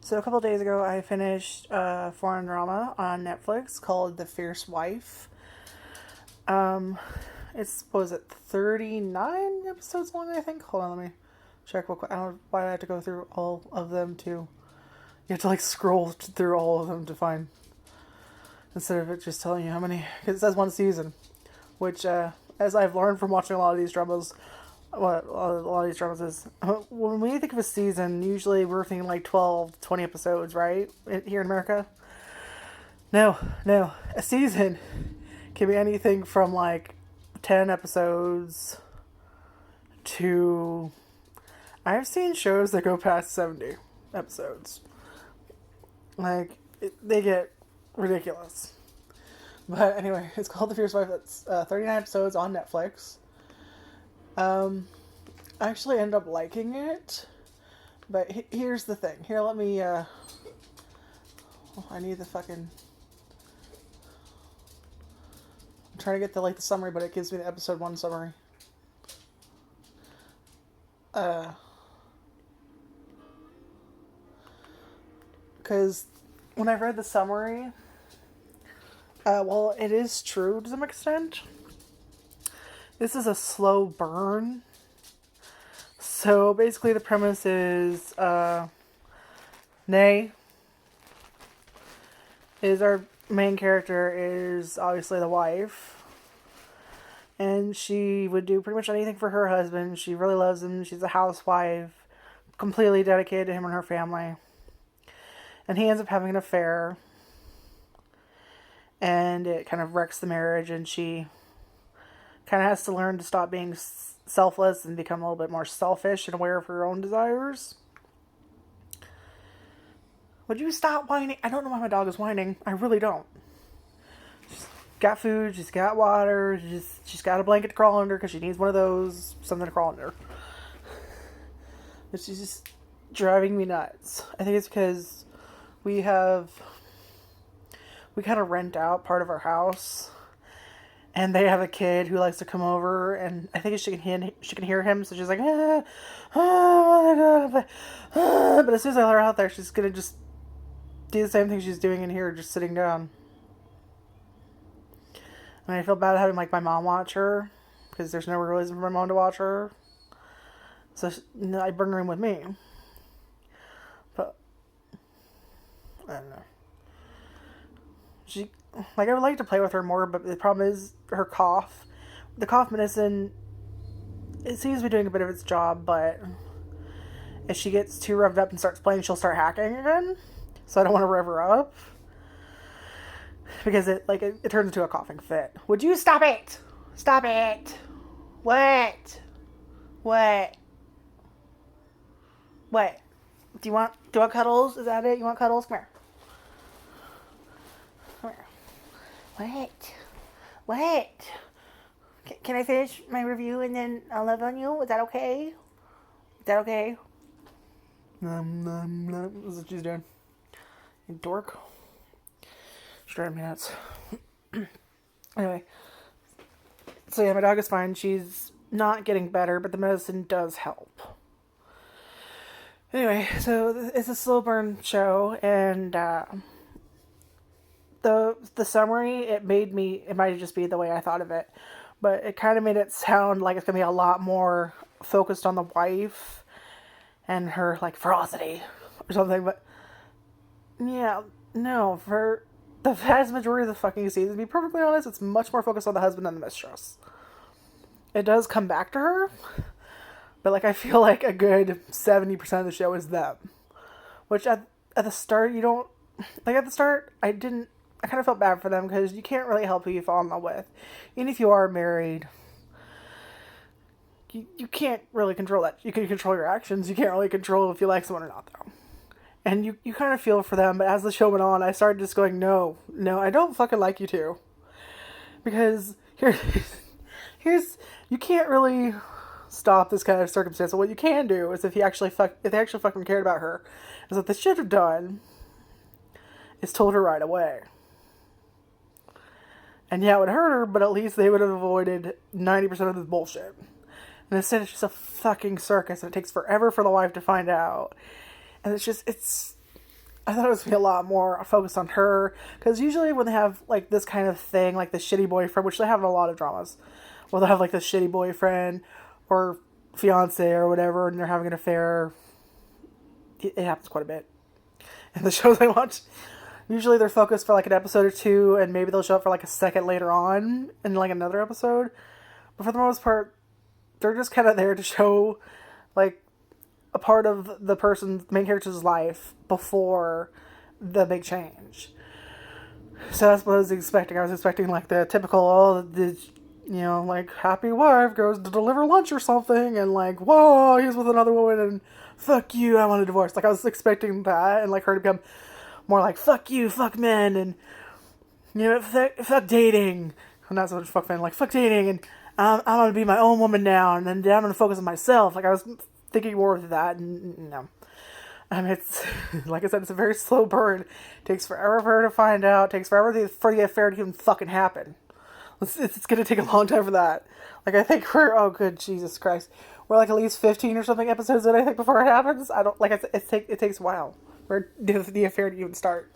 So a couple of days ago, I finished a foreign drama on Netflix called The Fierce Wife. Um, it's what was it 39 episodes long? I think. Hold on, let me check real quick. I don't know why I have to go through all of them to. You have to like scroll through all of them to find instead of it just telling you how many. Because it says one season, which, as I've learned from watching a lot of these dramas, what a lot of these dramas is when we think of a season, usually we're thinking like 12, 20 episodes, right? Here in America. No. A season can be anything from like 10 episodes to. I've seen shows that go past 70 episodes. Like, they get ridiculous. But anyway, it's called The Fierce Wife. It's 39 episodes on Netflix. I actually ended up liking it. But here's the thing. Here, let me, I need the fucking. I'm trying to get the summary, but it gives me the episode 1 summary. Because when I read the summary, well, it is true to some extent. This is a slow burn. So basically, the premise is Nay is our main character, is obviously the wife. And she would do pretty much anything for her husband. She really loves him. She's a housewife, completely dedicated to him and her family. And he ends up having an affair. And it kind of wrecks the marriage, and she kind of has to learn to stop being selfless and become a little bit more selfish and aware of her own desires. Would you stop whining? I don't know why my dog is whining. I really don't. She's got food, she's got water, she's got a blanket to crawl under because she needs one of those, something to crawl under. But she's just driving me nuts. I think it's because we kind of rent out part of our house, and they have a kid who likes to come over, and I think she can hear him, so she's like, oh my god, but as soon as I let her out there, she's gonna just do the same thing she's doing in here, just sitting down. And I feel bad having my mom watch her, because there's no real reason for my mom to watch her, so I bring her in with me. But I don't know. I would like to play with her more, but the problem is her cough. The cough medicine, it seems to be doing a bit of its job, but if she gets too revved up and starts playing, she'll start hacking again. So I don't want to rev her up, because it turns into a coughing fit. Would you stop it? Stop it! What? Do you want cuddles? Is that it? You want cuddles? Come here. What? Can I finish my review and then I'll love on you? Is that okay? That's what she's doing. You dork. She's driving me nuts. Anyway. So yeah, my dog is fine. She's not getting better, but the medicine does help. Anyway, so it's a slow burn show, and the summary, it might just be the way I thought of it, but it kind of made it sound like it's going to be a lot more focused on the wife and her, ferocity or something, but yeah, no, for the vast majority of the fucking season, to be perfectly honest, it's much more focused on the husband and the mistress. It does come back to her, but I feel like a good 70% of the show is them, which at the start, you don't, at the start, I kind of felt bad for them, because you can't really help who you fall in love with. Even if you are married, you can't really control that. You can control your actions. You can't really control if you like someone or not, though. And you kind of feel for them, but as the show went on, I started just going, no, I don't fucking like you two. Because here's you can't really stop this kind of circumstance. So what you can do is if they actually fucking cared about her, is what they should have done is told her right away. And yeah, it would hurt her, but at least they would have avoided 90% of this bullshit. And instead, it's just a fucking circus, and it takes forever for the wife to find out. And it's I thought it was going to be a lot more focused on her. Because usually when they have, like, this kind of thing, like the shitty boyfriend, which they have in a lot of dramas, where they'll have, like, the shitty boyfriend or fiance or whatever, and they're having an affair. It happens quite a bit in the shows I watch. Usually they're focused for, like, an episode or two, and maybe they'll show up for, like, a second later on in, like, another episode. But for the most part, they're just kind of there to show, like, a part of the main character's life before the big change. So that's what I was expecting. I was expecting, like, the typical, like, happy wife goes to deliver lunch or something, and, like, whoa, he's with another woman, and fuck you, I want a divorce. Like, I was expecting that, and, like, her to become more like, fuck you, fuck men, and, fuck dating. And that's what fuck men, like, fuck dating, and I'm gonna be my own woman now, and then I'm gonna focus on myself. Like, I was thinking more of that, and no. It's, like I said, it's a very slow burn. It takes forever for her to find out. It takes forever for the affair to even fucking happen. It's gonna take a long time for that. Like, I think oh, good Jesus Christ. We're like at least 15 or something episodes in, I think, before it happens. I don't, like I said, it takes a while for the affair to even start.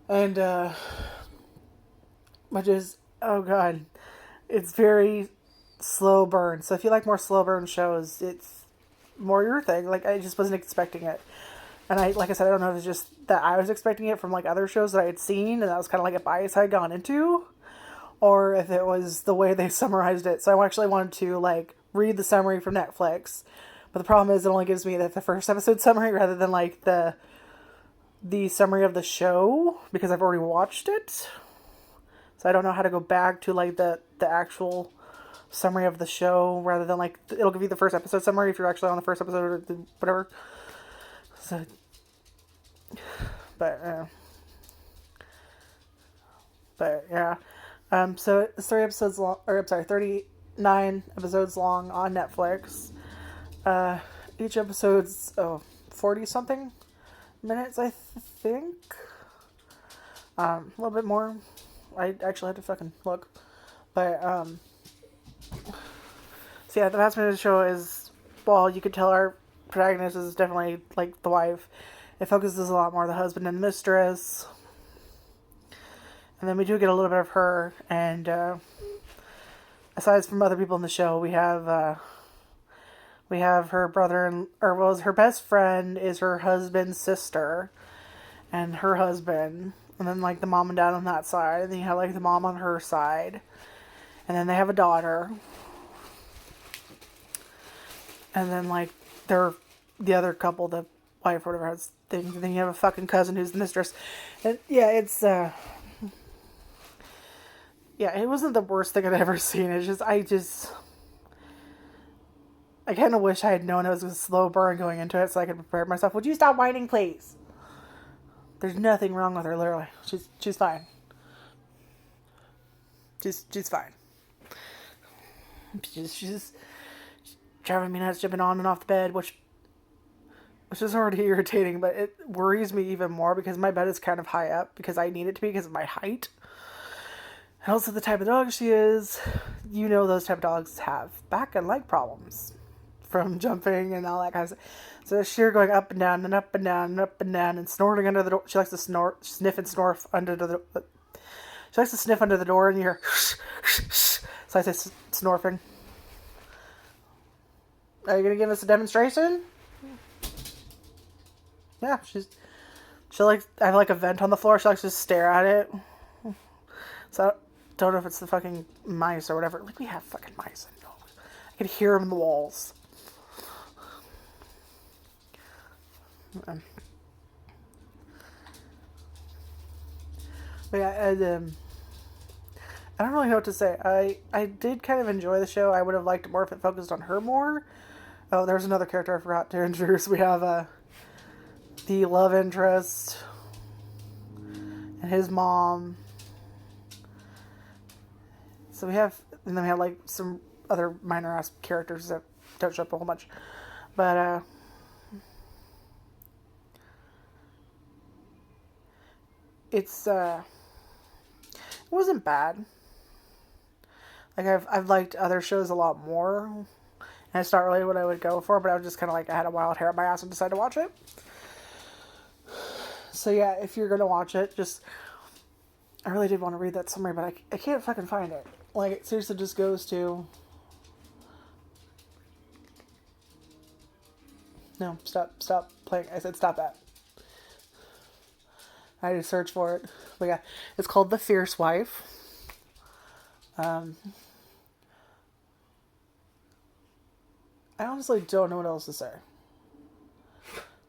And, which is, oh god, it's very slow burn. So if you like more slow burn shows, it's more your thing. Like, I just wasn't expecting it. And like I said, I don't know if it's just that I was expecting it from, like, other shows that I had seen, and that was kind of like a bias I had gone into, or if it was the way they summarized it. So I actually wanted to, like, read the summary from Netflix, but the problem is it only gives me the first episode summary rather than, like, the summary of the show, because I've already watched it. So I don't know how to go back to, like, the actual summary of the show, rather than, like, it'll give you the first episode summary if you're actually on the first episode or whatever. So, but yeah. So it's 39 episodes long on Netflix. Each episode's 40 something minutes, I think. A little bit more. I actually had to fucking look, but so yeah, the vast majority of the show is, well, you could tell our protagonist is definitely, like, the wife. It focuses a lot more on the husband and mistress. And then we do get a little bit of her, and aside from other people in the show, we have her brother, her best friend is her husband's sister, and her husband, and then, like, the mom and dad on that side, and then you have, like, the mom on her side, and then they have a daughter, and then, like, they're the other couple, the wife or whatever, has things, and then you have a fucking cousin who's the mistress, and yeah, it's yeah, it wasn't the worst thing I'd ever seen. It's just, I kind of wish I had known it was a slow burn going into it so I could prepare myself. Would you stop whining, please? There's nothing wrong with her, literally. She's fine. She's fine. She's driving me nuts, jumping on and off the bed, which is already irritating, but it worries me even more because my bed is kind of high up because I need it to be because of my height. And also the type of dog she is, those type of dogs have back and leg problems from jumping and all that kind of stuff. So she's going up and down and up and down and up and down and snorting under the door. She likes to sniff and snort under the door. She likes to sniff under the door and you hear so I say snorfing. Are you going to give us a demonstration? Yeah, she likes, I have, like, a vent on the floor. She likes to stare at it. So I don't know if it's the fucking mice or whatever. Like, we have fucking mice. I could hear them in the walls. But yeah, I don't really know what to say. I did kind of enjoy the show. I would have liked it more if it focused on her more. Oh, there's another character I forgot to introduce. We have the love interest and his mom. So we have, and then we have, like, some other minor ass characters that don't show up a whole bunch. But it wasn't bad. Like, I've liked other shows a lot more, and it's not really what I would go for, but I was just kind of like, I had a wild hair up my ass and decided to watch it. So yeah, if you're gonna watch it, just I really did want to read that summary, but I can't fucking find it. Like, it seriously just goes to... No, stop playing. I said stop that. I had to search for it. But yeah, it's called The Fierce Wife. I honestly don't know what else to say.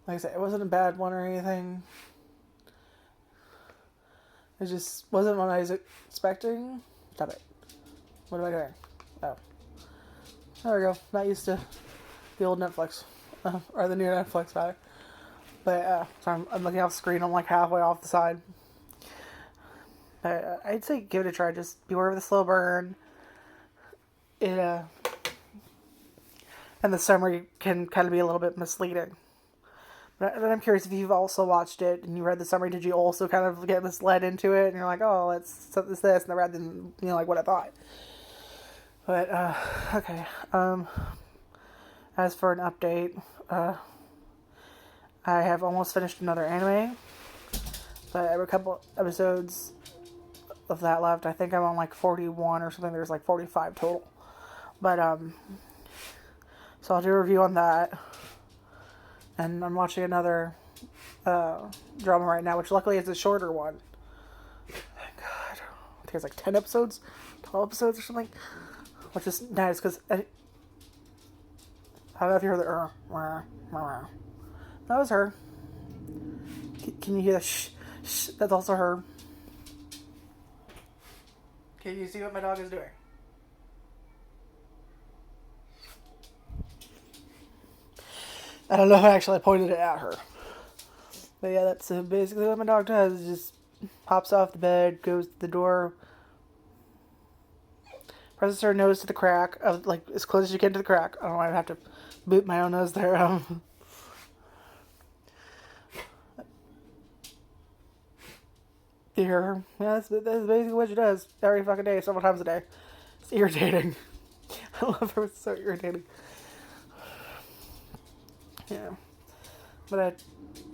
Like I said, it wasn't a bad one or anything. It just wasn't what I was expecting. Stop it. What am I doing? Oh. There we go. Not used to the old Netflix. Or the new Netflix, rather. But, so I'm looking off the screen. I'm like halfway off the side. But I'd say give it a try. Just beware of the slow burn. It, and the summary can kind of be a little bit misleading. But I'm curious if you've also watched it and you read the summary, did you also kind of get misled into it? And you're like, oh, it's this, and rather than, like what I thought. But, okay. As for an update, I have almost finished another anime. But I have a couple episodes of that left. I think I'm on like 41 or something. There's like 45 total. But, so I'll do a review on that. And I'm watching another drama right now, which luckily is a shorter one. Thank God. I think it's like 10 episodes, 12 episodes or something. Which is nice, because I don't know if you heard the that was her. Can you hear the shh? That's also her. Can you see what my dog is doing? I don't know if I actually pointed it at her. But yeah, that's basically what my dog does. Just hops off the bed, goes to the door, presses her nose to the crack, of like as close as you can to the crack. I don't know why I have to boot my own nose there. You hear her? Yeah, that's basically what she does every fucking day, several times a day. It's irritating. I love her. It's so irritating. Yeah. But I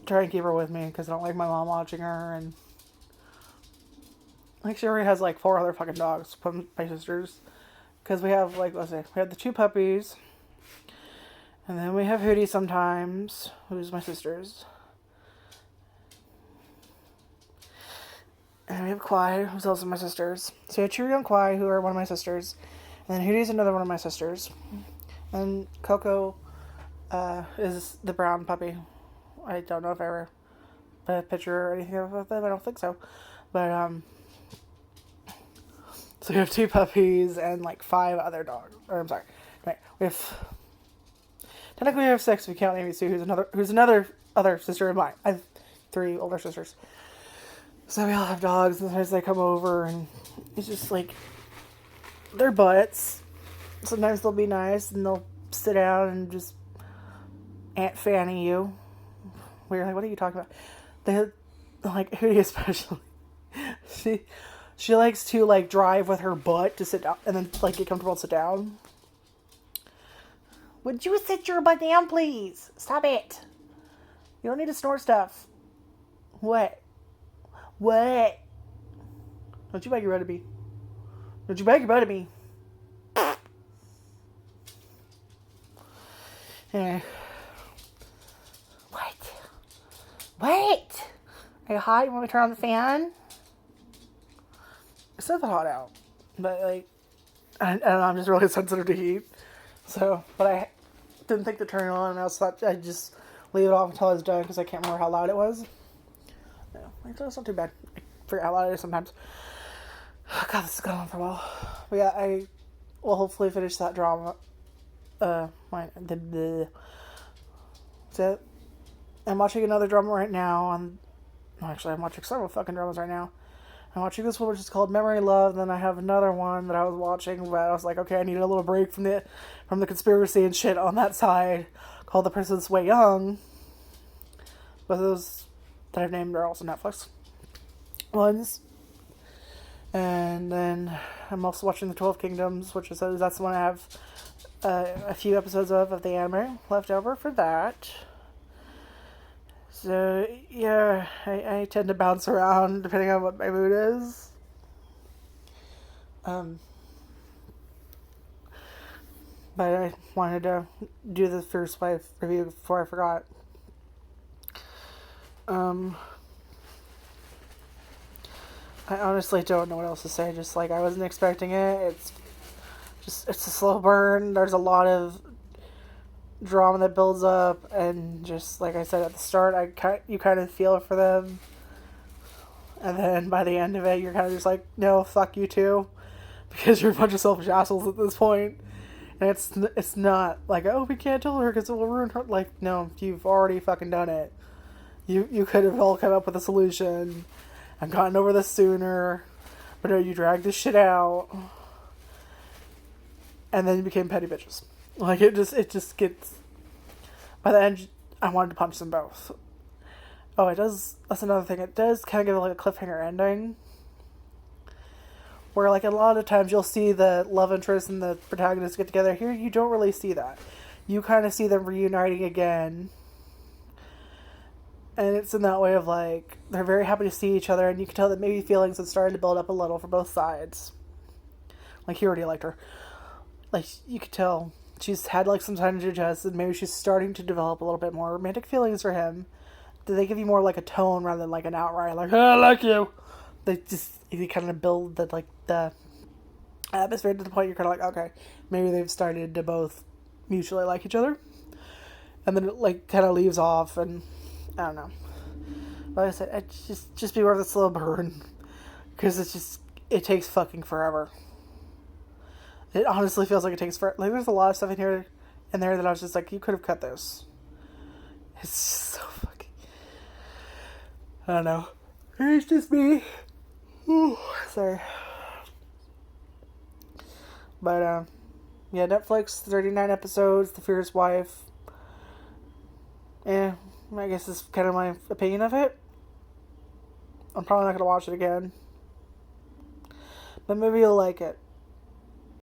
try and keep her with me because I don't like my mom watching her, and like she already has like 4 other fucking dogs from my sisters. Because we have like, let's say, we have the 2 puppies, and then we have Hootie sometimes, who's my sister's. And we have Kwai, who's also my sister's. So we have Cheerio and Kwai, who are one of my sisters. And then Hootie's another one of my sisters. And Coco is the brown puppy. I don't know if I ever put a picture or anything of them. I don't think so. But, so we have 2 puppies and like 5 other dogs. Or I'm sorry. Right. Technically we have 6 if we count Amy Sue, who's another other sister of mine. I have 3 older sisters. So we all have dogs, and sometimes they come over, and it's just like, they're butts. Sometimes they'll be nice, and they'll sit down and just Aunt Fanny you. We're like, what are you talking about? They, like, Hootie especially. She likes to, like, drive with her butt to sit down, and then, like, get comfortable and sit down. Would you sit your butt down, please? Stop it. You don't need to snort stuff. What? What? Don't you bag your butt at me. Don't you bag your butt at me. Anyway. What? Are you hot? You want me to turn on the fan? It's not that hot out. But, like, I don't know, I'm just really sensitive to heat. So, but I didn't think to turn it on, and I thought I'd just leave it off until I was done, because I can't remember how loud it was. No, it's not too bad. I forget how loud it is sometimes. God, this has gone on for a while. But yeah, I will hopefully finish that drama. So I'm watching another drama right now. Actually, I'm watching several fucking dramas right now. I'm watching this one, which is called Memory Love. Then I have another one that I was watching, but I was like, okay, I need a little break from the conspiracy and shit on that side, called The Princess Way Young. Both of those that I've named are also Netflix ones. And then I'm also watching The 12 Kingdoms, which is that's the one I have a few episodes of the anime left over for that. So yeah, I tend to bounce around depending on what my mood is. But I wanted to do the first wife review before I forgot. I honestly don't know what else to say. Just like I wasn't expecting it. It's a slow burn. There's a lot of drama that builds up, and just like I said at the start, you kind of feel for them, and then by the end of it, you're kind of just like, no, fuck you too, because you're a bunch of selfish assholes at this point. And it's not like, oh, we can't tell her because it will ruin her. Like, no, you've already fucking done it. You could have all come up with a solution and gotten over this sooner, but no, you dragged this shit out, and then you became petty bitches. Like, it just gets... By the end, I wanted to punch them both. Oh, it does... That's another thing. It does kind of give, like, a cliffhanger ending. Where, like, a lot of times you'll see the love interest and the protagonist get together. Here, you don't really see that. You kind of see them reuniting again. And it's in that way of, like, they're very happy to see each other, and you can tell that maybe feelings have started to build up a little for both sides. Like, he already liked her. Like, you could tell she's had, like, some time to adjust, and maybe she's starting to develop a little bit more romantic feelings for him. They give you more, like, a tone rather than, like, an outright, like, oh, I like you. They kind of build the atmosphere to the point you're kind of like, okay, maybe they've started to both mutually like each other. And then it, like, kind of leaves off, and I don't know. Like I said, just beware of the slow burn. Because it takes fucking forever. It honestly feels like it takes forever. Like, there's a lot of stuff in there that I was just like, you could have cut this. It's so fucking... I don't know. It's just me. Ooh, sorry. But, yeah, Netflix, 39 episodes, The Fierce Wife. Yeah, I guess that's kind of my opinion of it. I'm probably not going to watch it again. But maybe you'll like it.